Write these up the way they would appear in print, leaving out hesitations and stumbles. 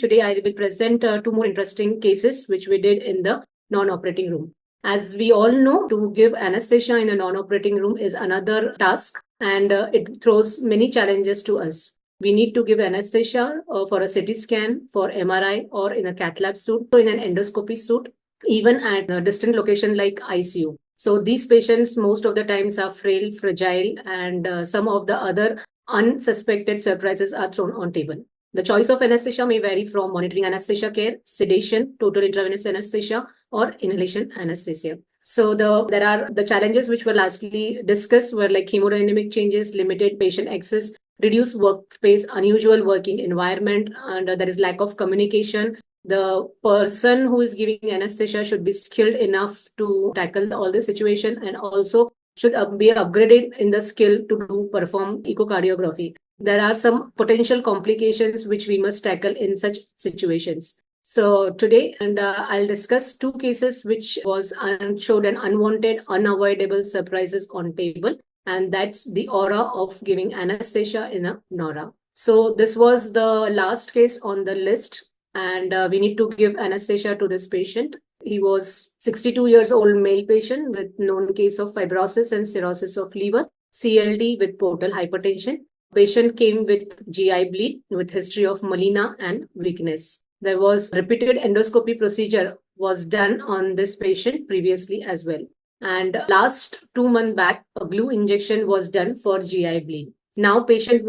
Today I will present two more interesting cases which we did in the non-operating room. As we all know, to give anesthesia in a non-operating room is another task, and it throws many challenges to us. We need to give anesthesia for a CT scan, for MRI, or in a cath lab suite, so in an endoscopy suite, even at a distant location like ICU. So these patients most of the times are frail, fragile, and some of the other unsuspected surprises are thrown on table. The choice of anesthesia may vary from monitoring anesthesia care, sedation, total intravenous anesthesia, or inhalation anesthesia. So there are the challenges which were lastly discussed were like hemodynamic changes, limited patient access, reduced workspace, unusual working environment, and there is lack of communication. The person who is giving anesthesia should be skilled enough to tackle all the situation, and also should be upgraded in the skill to perform echocardiography. There are some potential complications which we must tackle in such situations. So today, I'll discuss two cases which showed an unwanted, unavoidable surprises on table, and that's the aura of giving anesthesia in a NORA. So this was the last case on the list, and we need to give anesthesia to this patient. He was 62 years old male patient with known case of fibrosis and cirrhosis of liver, CLD with portal hypertension. Patient came with GI bleed with history of melena and weakness. There was repeated endoscopy procedure was done on this patient previously as well. And last 2 months back, a glue injection was done for GI bleed. Now patient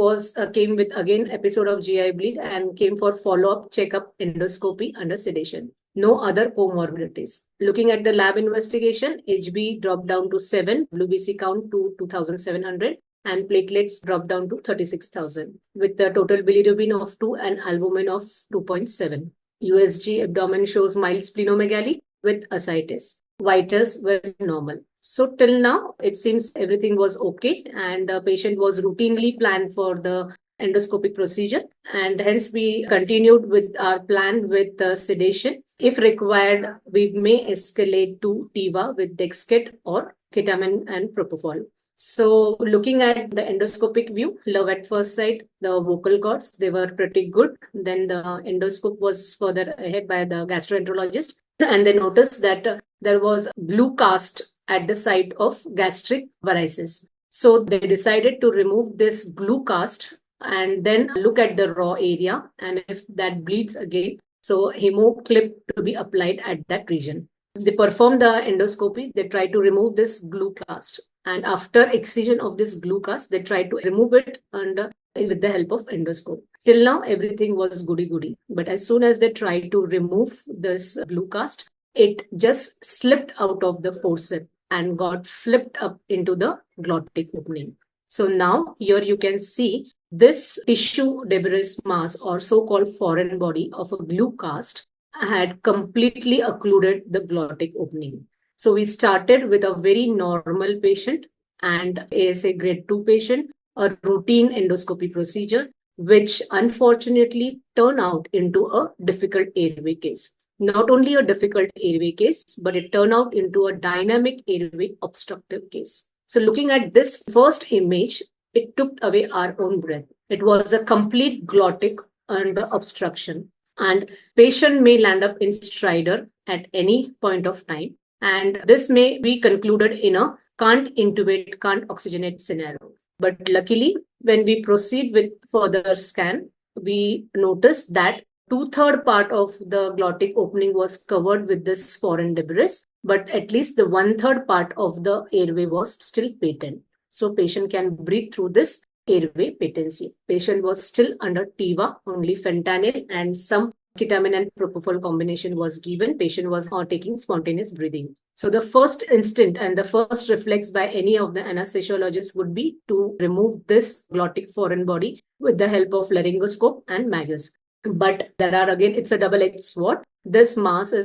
came with again episode of GI bleed and came for follow-up checkup endoscopy under sedation. No other comorbidities. Looking at the lab investigation, HB dropped down to 7, WBC count to 2,700, and platelets dropped down to 36,000, with the total bilirubin of 2 and albumin of 2.7. USG abdomen shows mild splenomegaly with ascites. Vitals were normal. So till now, it seems everything was okay, and the patient was routinely planned for the endoscopic procedure, and hence we continued with our plan with sedation. If required, we may escalate to TIVA with Dexket or ketamine and propofol. So looking at the endoscopic view, love at first sight, the vocal cords, they were pretty good. Then the endoscope was further ahead by the gastroenterologist, and they noticed that there was glue cast at the site of gastric varices. So they decided to remove this glue cast and then look at the raw area, and if that bleeds again, so hemo clip to be applied at that region. They performed the endoscopy. They tried to remove this glue cast, and after excision of this glue cast, they tried to remove it with the help of endoscope. Till now, everything was goody-goody. But as soon as they tried to remove this glue cast, it just slipped out of the forceps and got flipped up into the glottic opening. So now here you can see this tissue debris mass, or so-called foreign body of a glue cast, had completely occluded the glottic opening. So we started with a very normal patient and ASA grade 2 patient, a routine endoscopy procedure, which unfortunately turned out into a difficult airway case. Not only a difficult airway case, but it turned out into a dynamic airway obstructive case. So looking at this first image, it took away our own breath. It was a complete glottic and obstruction, and patient may land up in stridor at any point of time. And this may be concluded in a can't intubate, can't oxygenate scenario. But luckily, when we proceed with further scan, we notice that 2/3 part of the glottic opening was covered with this foreign debris, but at least the 1/3 part of the airway was still patent. So patient can breathe through this airway patency. Patient was still under TIVA, only fentanyl and some ketamine and propofol combination was given. Patient was not taking spontaneous breathing. So the first instant and the first reflex by any of the anesthesiologists would be to remove this glottic foreign body with the help of laryngoscope and magus. But there are again, it's a double-edged sword. This mass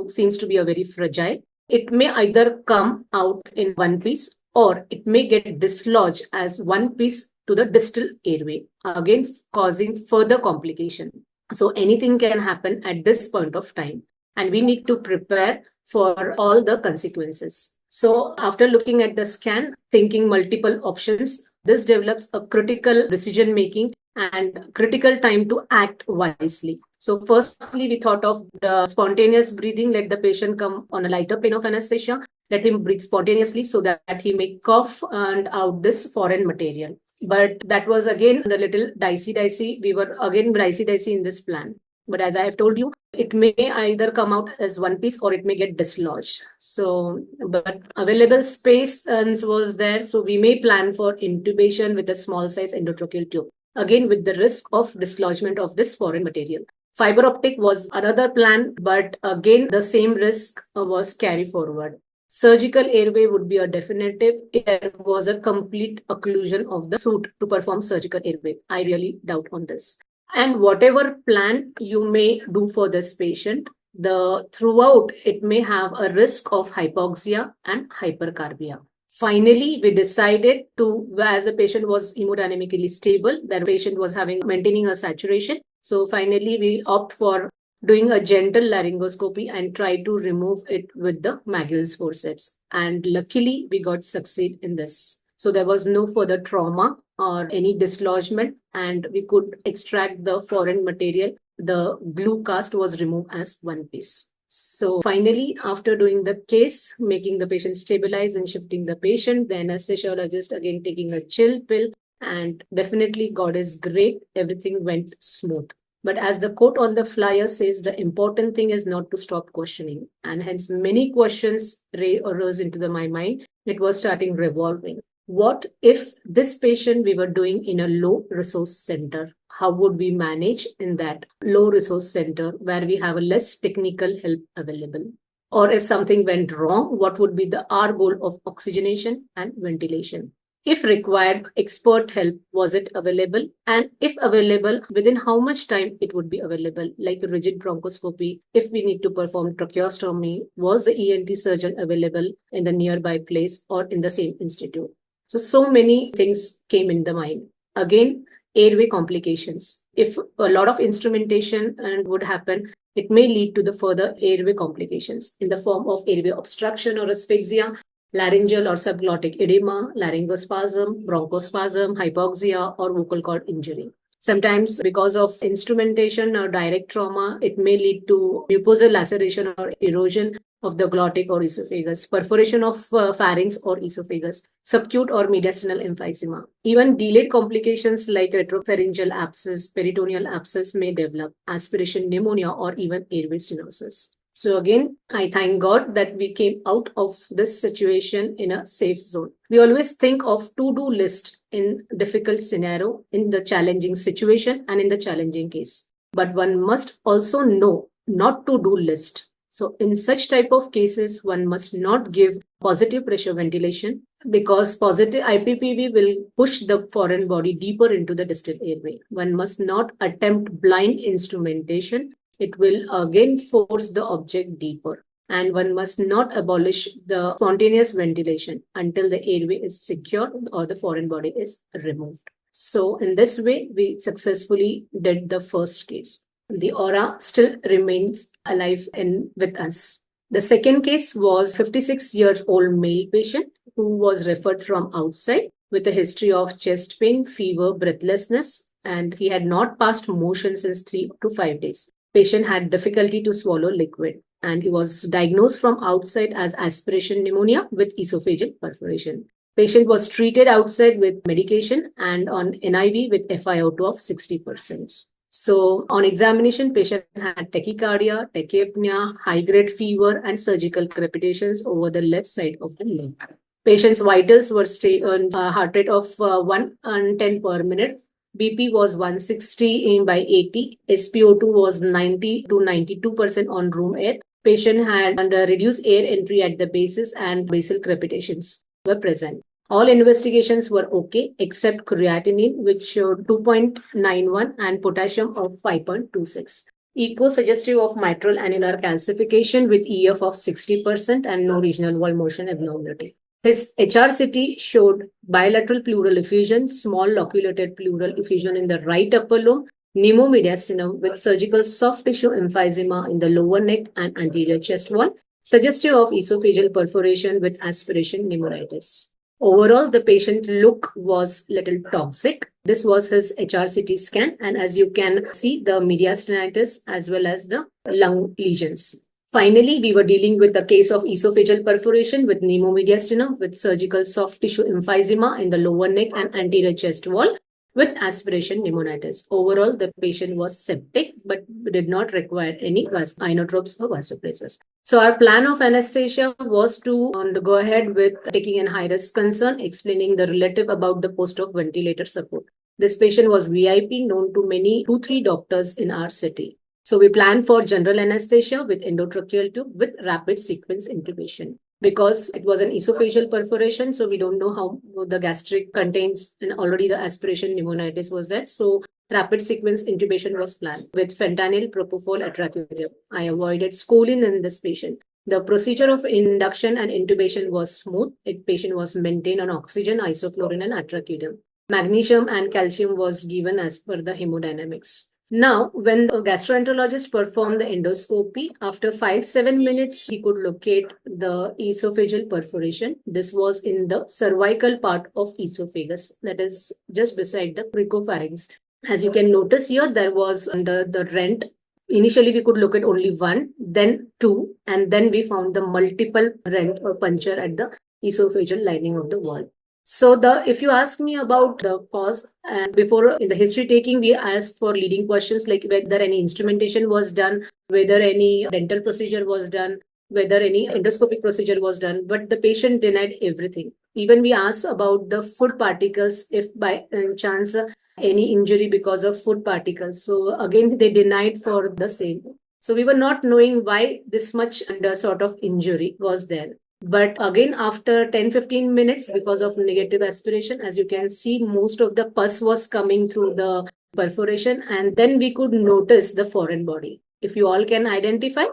seems to be a very fragile. It may either come out in one piece, or it may get dislodged as one piece to the distal airway, again causing further complication. So anything can happen at this point of time, and we need to prepare for all the consequences. So after looking at the scan, thinking multiple options, this develops a critical decision-making and critical time to act wisely. So firstly, we thought of the spontaneous breathing. Let the patient come on a lighter pain of anesthesia. Let him breathe spontaneously so that he may cough and out this foreign material. But that was again a little dicey. We were again dicey in this plan. But as I have told you, it may either come out as one piece or it may get dislodged. So, but available space was there. So we may plan for intubation with a small size endotracheal tube, again with the risk of dislodgement of this foreign material. Fiber optic was another plan, but again, the same risk was carried forward. Surgical airway would be a definitive if there was a complete occlusion of the suit to perform surgical airway. I really doubt on this. And whatever plan you may do for this patient, the throughout it may have a risk of hypoxia and hypercarbia. Finally, we decided to, as the patient was hemodynamically stable, that patient was maintaining a saturation. So finally, we opt for doing a gentle laryngoscopy and try to remove it with the Magill's forceps. And luckily, we got succeed in this. So there was no further trauma or any dislodgement, and we could extract the foreign material. The glue cast was removed as one piece. So finally, after doing the case, making the patient stabilize and shifting the patient, the anesthesiologist again taking a chill pill, and definitely God is great. Everything went smooth. But as the quote on the flyer says, the important thing is not to stop questioning. And hence many questions arose into my mind. It was starting revolving. What if this patient we were doing in a low resource center? How would we manage in that low resource center where we have a less technical help available? Or if something went wrong, what would be our goal of oxygenation and ventilation? If required, expert help, was it available? And if available, within how much time it would be available, like a rigid bronchoscopy? If we need to perform tracheostomy, was the ENT surgeon available in the nearby place or in the same institute? So many things came in the mind. Again, airway complications. If a lot of instrumentation would happen, it may lead to the further airway complications in the form of airway obstruction or asphyxia, laryngeal or subglottic edema, laryngospasm, bronchospasm, hypoxia, or vocal cord injury. Sometimes because of instrumentation or direct trauma, it may lead to mucosal laceration or erosion of the glottic or esophagus, perforation of pharynx or esophagus, subacute or mediastinal emphysema. Even delayed complications like retropharyngeal abscess, peritoneal abscess may develop, aspiration pneumonia, or even airway stenosis. So again, I thank God that we came out of this situation in a safe zone. We always think of to-do list in difficult scenario, in the challenging situation and in the challenging case. But one must also know not to do list. So in such type of cases, one must not give positive pressure ventilation because positive IPPV will push the foreign body deeper into the distal airway. One must not attempt blind instrumentation. It will again force the object deeper. And one must not abolish the spontaneous ventilation until the airway is secured or the foreign body is removed. So in this way, we successfully did the first case. The aura still remains alive with us. The second case was 56-year-old male patient who was referred from outside with a history of chest pain, fever, breathlessness, and he had not passed motion since 3 to 5 days. Patient had difficulty to swallow liquid, and he was diagnosed from outside as aspiration pneumonia with esophageal perforation. Patient was treated outside with medication and on NIV with FiO2 of 60%. So on examination, patient had tachycardia, tachypnea, high-grade fever, and surgical crepitations over the left side of the leg. Patient's vitals were on heart rate of 110 per minute. BP was 160 by 80. SpO2 was 90 to 92% on room air. Patient had under reduced air entry at the bases and basal crepitations were present. All investigations were okay except creatinine, which showed 2.91 and potassium of 5.26. Echo suggestive of mitral annular calcification with EF of 60% and no regional wall motion abnormality. His HRCT showed bilateral pleural effusion, small loculated pleural effusion in the right upper lobe, pneumomediastinum with surgical soft tissue emphysema in the lower neck and anterior chest wall, suggestive of esophageal perforation with aspiration pneumonitis. Overall, the patient look was little toxic. This was his HRCT scan, and as you can see, the mediastinitis as well as the lung lesions. Finally, we were dealing with the case of esophageal perforation with pneumomediastinum with surgical soft tissue emphysema in the lower neck and anterior chest wall with aspiration pneumonitis. Overall, the patient was septic but did not require any inotropes or vasopressors. So our plan of anesthesia was to go ahead with taking an high-risk concern, explaining the relative about the post-op ventilator support. This patient was VIP, known to many 2-3 doctors in our city. So we planned for general anesthesia with endotracheal tube with rapid sequence intubation. Because it was an esophageal perforation, so we don't know how the gastric contains, and already the aspiration pneumonitis was there. So rapid sequence intubation was planned with fentanyl propofol atraquidam. I avoided scoline in this patient. The procedure of induction and intubation was smooth. The patient was maintained on oxygen, isoflurane, and atraquidam. Magnesium and calcium was given as per the hemodynamics. Now, when the gastroenterologist performed the endoscopy, after 5-7 minutes, he could locate the esophageal perforation. This was in the cervical part of esophagus, that is just beside the cricopharynx. As you can notice here, there was under the rent. Initially, we could look at only one, then two, and then we found the multiple rent or puncture at the esophageal lining of the wall. So if you ask me about the cause, and before in the history taking, we asked for leading questions like whether any instrumentation was done, whether any dental procedure was done, whether any endoscopic procedure was done, but the patient denied everything. Even we asked about the food particles, if by chance any injury because of food particles. So again, they denied for the same. So we were not knowing why this much under sort of injury was there. But again, after 10-15 minutes, because of negative aspiration, as you can see, most of the pus was coming through the perforation, and then we could notice the foreign body. If you all can identify,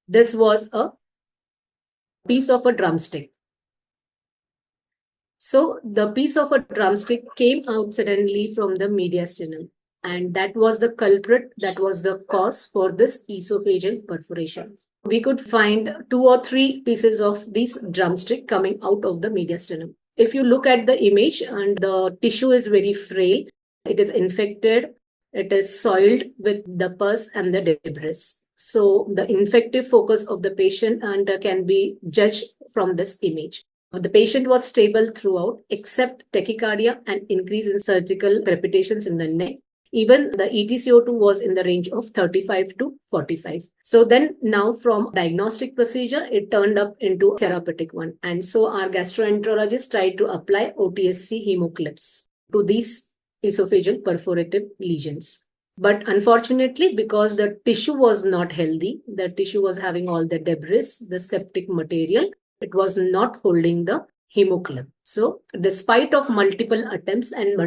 this was a piece of a drumstick. So the piece of a drumstick came out suddenly from the mediastinum, and that was the culprit, that was the cause for this esophageal perforation. We could find 2 or 3 pieces of this drumstick coming out of the mediastinum. If you look at the image, and the tissue is very frail, it is infected, it is soiled with the pus and the debris. So the infective focus of the patient and can be judged from this image. The patient was stable throughout, except tachycardia and increase in surgical crepitations in the neck. Even the EtCO2 was in the range of 35 to 45. So then now from diagnostic procedure, it turned up into therapeutic one. And so our gastroenterologist tried to apply OTSC hemoclips to these esophageal perforative lesions. But unfortunately, because the tissue was not healthy, the tissue was having all the debris, the septic material, it was not holding the hemoclip. So despite of multiple attempts and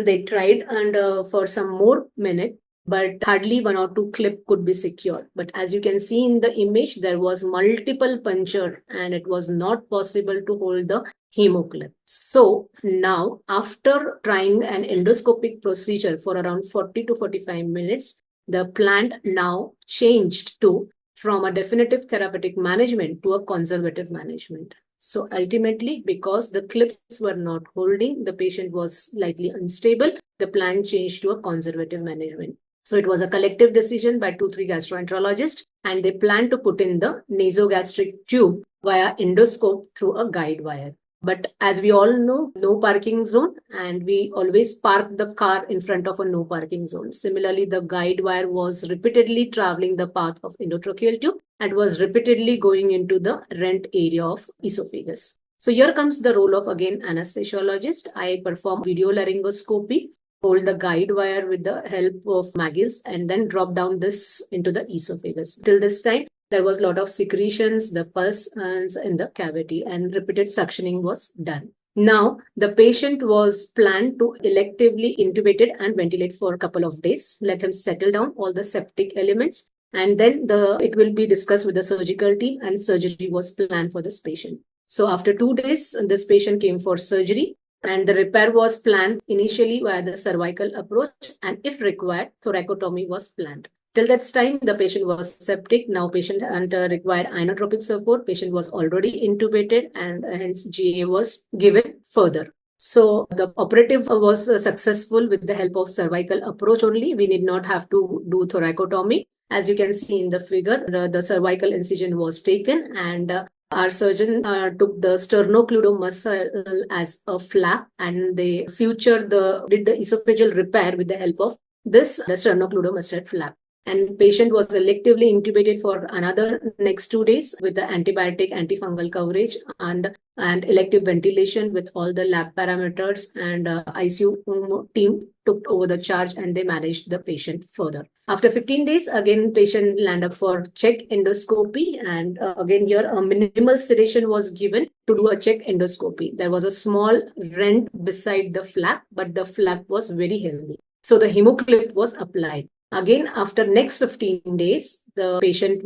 they tried and for some more minute, but hardly 1 or 2 clip could be secured. But as you can see in the image, there was multiple puncture and it was not possible to hold the hemoclip. So now after trying an endoscopic procedure for around 40 to 45 minutes, the plan now changed to from a definitive therapeutic management to a conservative management. So ultimately, because the clips were not holding, the patient was slightly unstable, the plan changed to a conservative management. So it was a collective decision by 2-3 gastroenterologists, and they planned to put in the nasogastric tube via endoscope through a guide wire. But as we all know, no parking zone, and we always park the car in front of a no parking zone. Similarly, the guide wire was repeatedly traveling the path of endotracheal tube and was repeatedly going into the rent area of esophagus. So here comes the role of, again, anesthesiologist. I perform video laryngoscopy, hold the guide wire with the help of Magils, and then drop down this into the esophagus. Till this time, there was a lot of secretions, the pus in the cavity, and repeated suctioning was done. Now, the patient was planned to electively intubated and ventilate for a couple of days, let him settle down all the septic elements, and then it will be discussed with the surgical team, and surgery was planned for this patient. So after 2 days, this patient came for surgery, and the repair was planned initially via the cervical approach, and if required, thoracotomy was planned. Till that time, the patient was septic. Now patient required inotropic support. Patient was already intubated and hence GA was given further. So the operative was successful with the help of cervical approach only. We need not have to do thoracotomy. As you can see in the figure, the cervical incision was taken and our surgeon took the sternocleidomastoid muscle as a flap and they did the esophageal repair with the help of this sternocleidomastoid flap. And patient was selectively intubated for another next 2 days with the antibiotic antifungal coverage and elective ventilation with all the lab parameters, and ICU team took over the charge and they managed the patient further. After 15 days, again patient landed up for check endoscopy, and again here a minimal sedation was given to do a check endoscopy. There was a small rent beside the flap, but the flap was very healthy. So the hemoclip was applied. Again, after next 15 days, the patient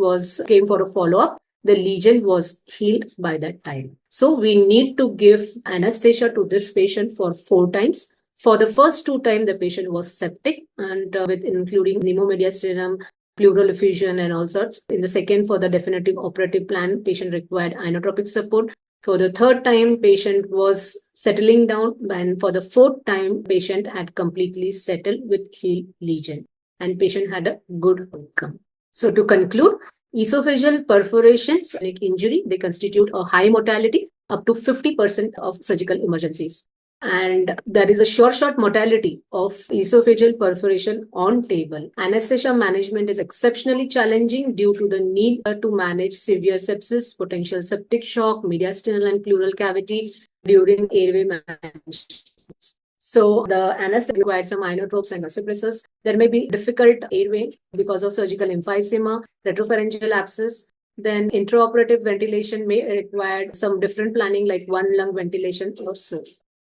came for a follow-up. The lesion was healed by that time. So we need to give anesthesia to this patient for 4 times. For the first 2 times, the patient was septic and with including pneumomediastinum, pleural effusion and all sorts. In the second, for the definitive operative plan, patient required inotropic support. For the 3rd time, patient was settling down, and for the 4th time, patient had completely settled with healed lesion and patient had a good outcome. So to conclude, esophageal perforations, like injury, they constitute a high mortality up to 50% of surgical emergencies. And there is a short mortality of esophageal perforation on table. Anesthesia management is exceptionally challenging due to the need to manage severe sepsis, potential septic shock, mediastinal and pleural cavity during airway management. So the anesthesia required some inotropes and vasopressors. There may be difficult airway because of surgical emphysema, retropharyngeal abscess. Then intraoperative ventilation may require some different planning like 1 lung ventilation or so.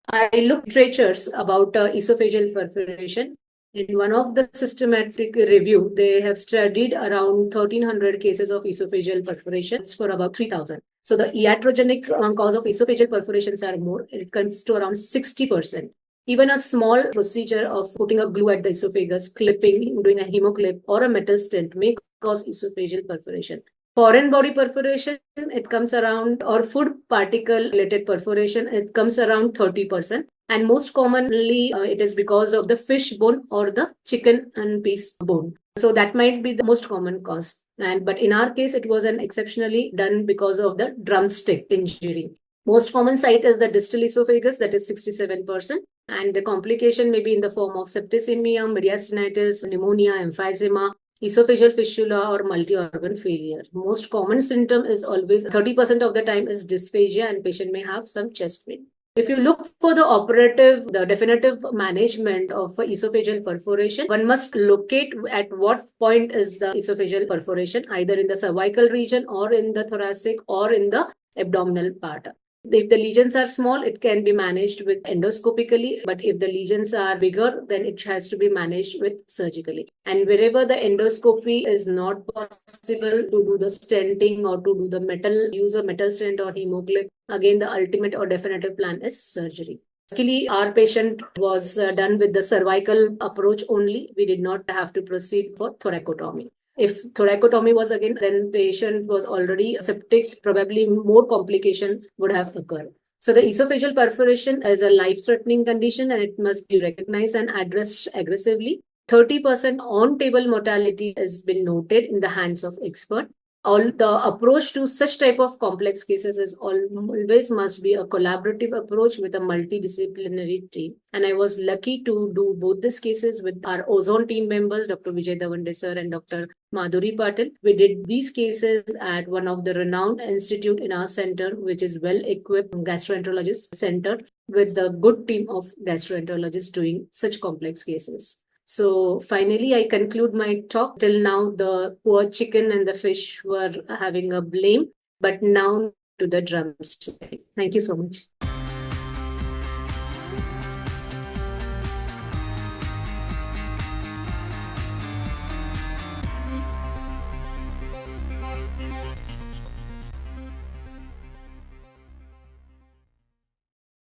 I looked literatures about esophageal perforation. In one of the systematic review, they have studied around 1,300 cases of esophageal perforations for about 3,000. So the iatrogenic cause of esophageal perforations are more. It comes to around 60%. Even a small procedure of putting a glue at the esophagus, clipping, doing a hemoclip or a metal stent may cause esophageal perforation. Foreign body perforation, it comes around, or food particle related perforation, it comes around 30%. And most commonly, it is because of the fish bone or the chicken and piece bone. So that might be the most common cause. But in our case, it was an exceptionally done because of the drumstick injury. Most common site is the distal esophagus, that is 67%. And the complication may be in the form of septicemia, mediastinitis, pneumonia, emphysema, esophageal fistula, or multi-organ failure. Most common symptom is always 30% of the time is dysphagia, and patient may have some chest pain. If you look for the definitive management of esophageal perforation, one must locate at what point is the esophageal perforation, either in the cervical region or in the thoracic or in the abdominal part. If the lesions are small, it can be managed with endoscopically, but if the lesions are bigger, then it has to be managed with surgically. And wherever the endoscopy is not possible to do the stenting or to do the use of metal stent or hemoclip, again, the ultimate or definitive plan is surgery. Luckily, our patient was done with the cervical approach only. We did not have to proceed for thoracotomy. If thoracotomy was again, then patient was already septic, probably more complication would have occurred. So the esophageal perforation is a life-threatening condition and it must be recognized and addressed aggressively. 30% on-table mortality has been noted in the hands of expert. The approach to such type of complex cases is always must be a collaborative approach with a multidisciplinary team. And I was lucky to do both these cases with our ozone team members, Dr. Vijay Davande sir and Dr. Madhuri Patil. We did these cases at one of the renowned institute in our center, which is well-equipped gastroenterologist center with the good team of gastroenterologists doing such complex cases. So finally, I conclude my talk. Till now, the poor chicken and the fish were having a blame, but now to the drumstick. Thank you so much.